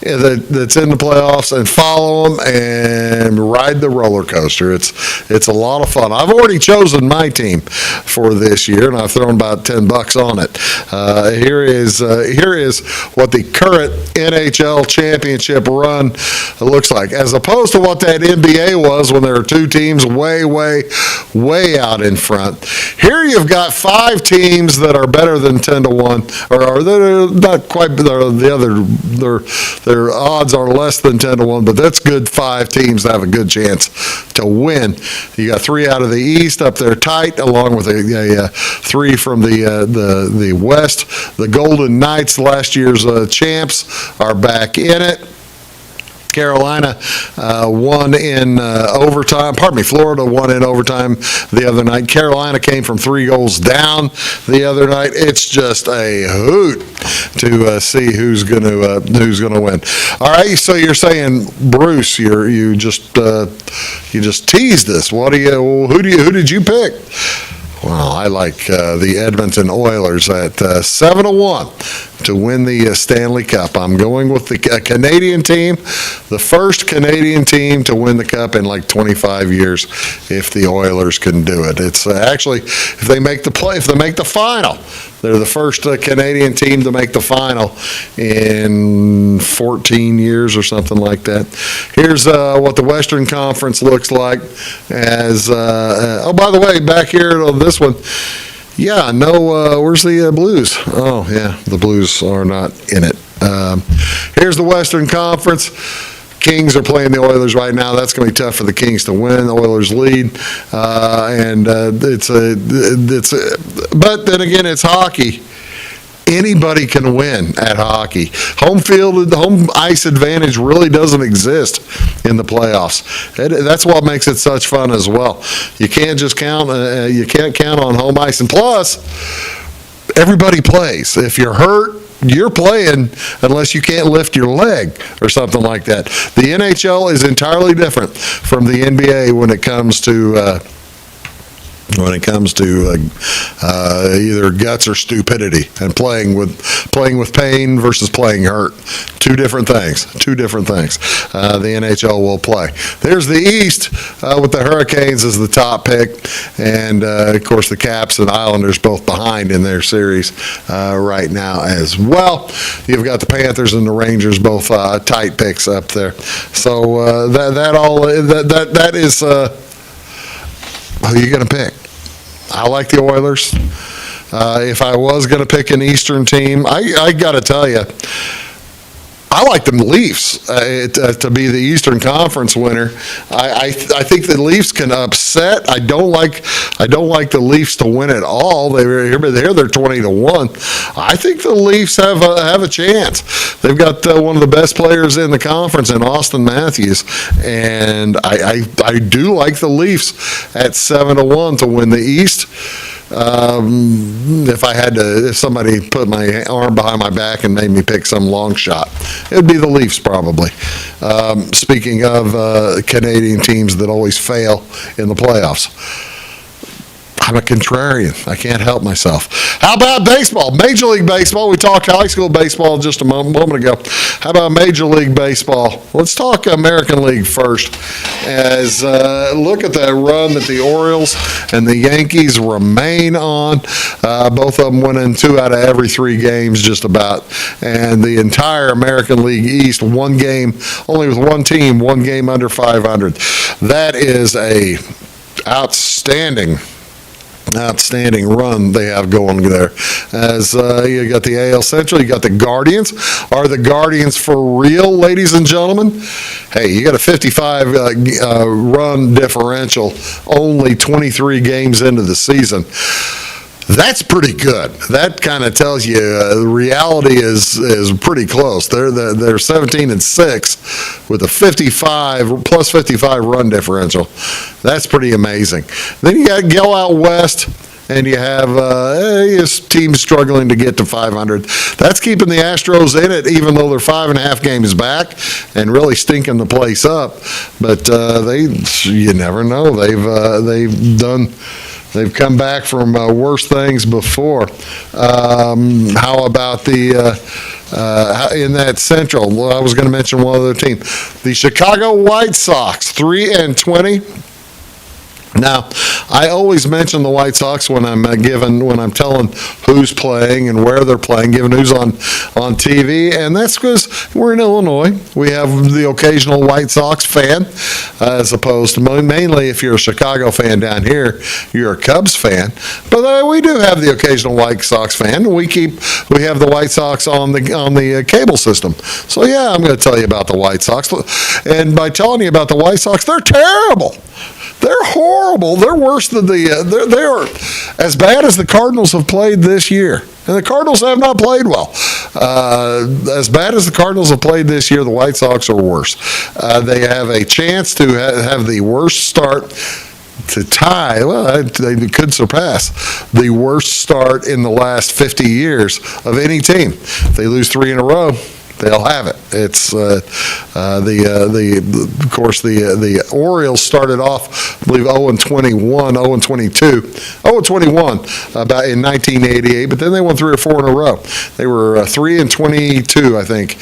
that's in the playoffs and follow them and ride the roller coaster. It's a lot of fun. I've already chosen my team for this year, and I've thrown about $10 on it. Here is what the current NHL championship run looks like, as opposed to what that NBA was when there were two teams way out in front. Here you've got 5 teams that are better than 10-1, or they're not quite the other. Their odds are less than 10-1, but that's good 5 teams that have a good chance to win. You got 3 out of the East up there tight, along with a 3 from the West. The Golden Knights, last year's champs, are back in it. Carolina won in overtime. Florida won in overtime the other night. Carolina came from 3 goals down the other night. It's just a hoot to see who's going to win. All right, so you're saying, Bruce, you just teased us. Who did you pick? Well, I like the Edmonton Oilers at 7-1 to win the Stanley Cup. I'm going with the Canadian team, the first Canadian team to win the Cup in like 25 years, if the Oilers can do it. It's actually, if they make the final, they're the first Canadian team to make the final in 14 years or something like that. Here's what the Western Conference looks like. By the way, back here on this one, where's the Blues? Oh, yeah, the Blues are not in it. Here's the Western Conference. Kings are playing the Oilers right now. That's going to be tough for the Kings to win. The Oilers lead, but then again, it's hockey. Anybody can win at hockey. Home ice advantage really doesn't exist in the playoffs. That's what makes it such fun as well. You can't just count. You can't count on home ice, and plus, everybody plays. If you're hurt, you're playing unless you can't lift your leg or something like that. The NHL is entirely different from the NBA when it comes to either guts or stupidity, and playing with pain versus playing hurt. Two different things. The NHL will play. There's the East with the Hurricanes as the top pick, and of course the Caps and Islanders both behind in their series right now as well. You've got the Panthers and the Rangers both tight picks up there. So that is who are you going to pick? I like the Oilers. If I was going to pick an Eastern team, I got to tell you, I like the Leafs to be the Eastern Conference winner. I think the Leafs can upset. I don't like the Leafs to win at all. They're 20-1. I think the Leafs have a chance. They've got one of the best players in the conference in Austin Matthews, and I do like the Leafs at 7-1 to win the East. If somebody put my arm behind my back and made me pick some long shot, it'd be the Leafs probably. Speaking of Canadian teams that always fail in the playoffs, I'm a contrarian. I can't help myself. How about baseball? Major League Baseball. We talked high school baseball just a moment ago. How about Major League Baseball? Let's talk American League first. As look at that run that the Orioles and the Yankees remain on. Both of them winning 2 out of every 3 games just about. And the entire American League East, one game, only with one team, one game under 500. That is a outstanding run they have going there. As you got the AL Central, you got the Guardians. Are the Guardians for real, ladies and gentlemen? Hey, you got a 55 run differential, only 23 games into the season. That's pretty good. That kind of tells you the reality is pretty close. They're 17-6 with a 55 run differential. That's pretty amazing. Then you got go out west, and you have his team struggling to get to 500. That's keeping the Astros in it, even though they're 5.5 games back and really stinking the place up. But you never know. They've come back from worse things before. How about in that Central? Well, I was going to mention one other team. The Chicago White Sox, 3-20. Now, I always mention the White Sox when I'm telling who's playing and where they're playing, given who's on TV, and that's because we're in Illinois. We have the occasional White Sox fan, as opposed to mainly if you're a Chicago fan down here, you're a Cubs fan. But we do have the occasional White Sox fan. We have the White Sox on the cable system. So yeah, I'm going to tell you about the White Sox, and by telling you about the White Sox, they're terrible. They're horrible. They're worse than they are as bad as the Cardinals have played this year. And the Cardinals have not played well. As bad as the Cardinals have played this year, the White Sox are worse. They have a chance to have the worst start to tie. Well, they could surpass the worst start in the last 50 years of any team. If they lose 3 in a row, they'll have it. It's of course the Orioles started off, I believe, 0-21, 0-22, 0-21 about in 1988, but then they won 3 or 4 in a row. They were 3-22, I think,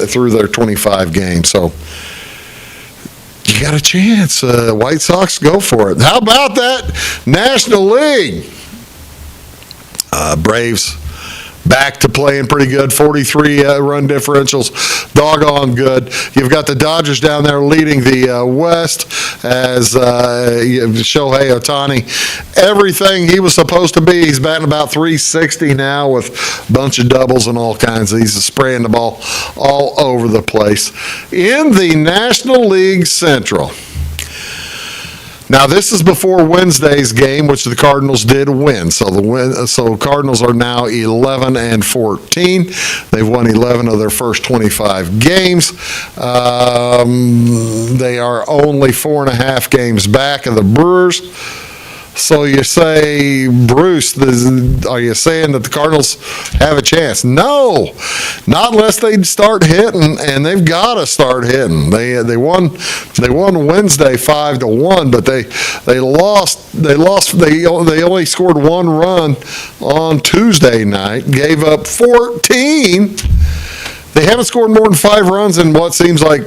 through their 25 games. So you got a chance. White Sox, go for it. How about that National League? Braves back to playing pretty good, 43 run differentials, doggone good. You've got the Dodgers down there leading the West as Shohei Ohtani. Everything he was supposed to be, he's batting about 360 now with a bunch of doubles and all kinds of. He's spraying the ball all over the place. In the National League Central. Now, this is before Wednesday's game, which the Cardinals did win. So Cardinals are now 11-14. They've won 11 of their first 25 games. They are only 4.5 games back of the Brewers. So you say, Bruce, are you saying that the Cardinals have a chance? No, not unless they start hitting, and they've got to start hitting. They won Wednesday 5-1, but they only scored 1 run on Tuesday night, gave up 14. They haven't scored more than 5 runs in what seems like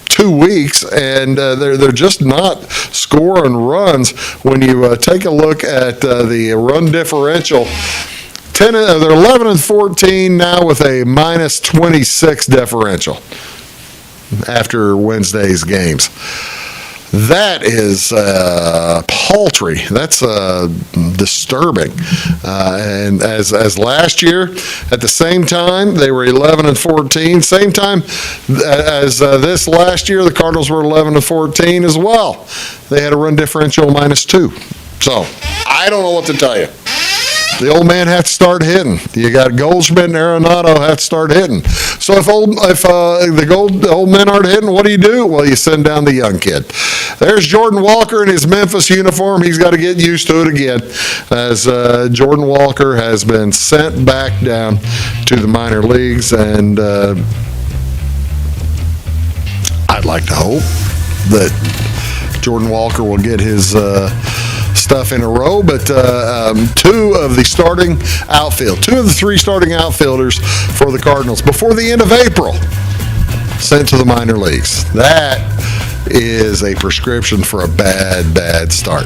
2 weeks, and they're just not scoring runs. When you take a look at the run differential, they're 11-14 now with a -26 differential after Wednesday's games. That is paltry. That's disturbing. And as last year, at the same time, they were 11-14. Same time as this last year, the Cardinals were 11-14 as well. They had a run differential -2. So I don't know what to tell you. The old man has to start hitting. You got Goldschmidt and Arenado have to start hitting. So if the old men aren't hitting, what do? Well, you send down the young kid. There's Jordan Walker in his Memphis uniform. He's got to get used to it again, as Jordan Walker has been sent back down to the minor leagues, and I'd like to hope that Jordan Walker will get his stuff in a row, but two of the three starting outfielders for the Cardinals before the end of April sent to the minor leagues. That is a prescription for a bad start.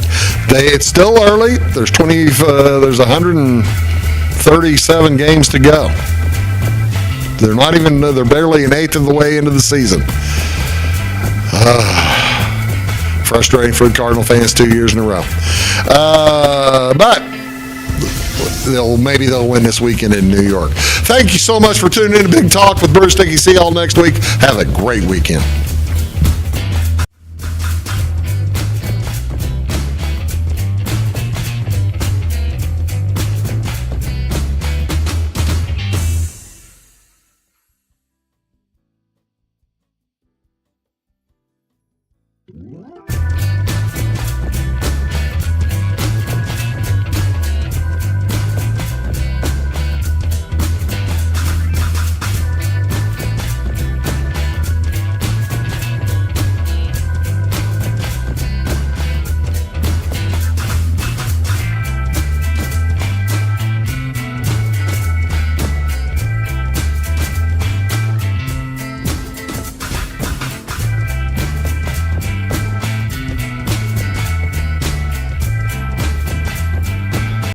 It's still early. There's 137 games to go. They're barely an eighth of the way into the season. Frustrating for the Cardinal fans 2 years in a row. But maybe they'll win this weekend in New York. Thank you so much for tuning in to Big Talk with Bruce Dickey. See y'all next week. Have a great weekend.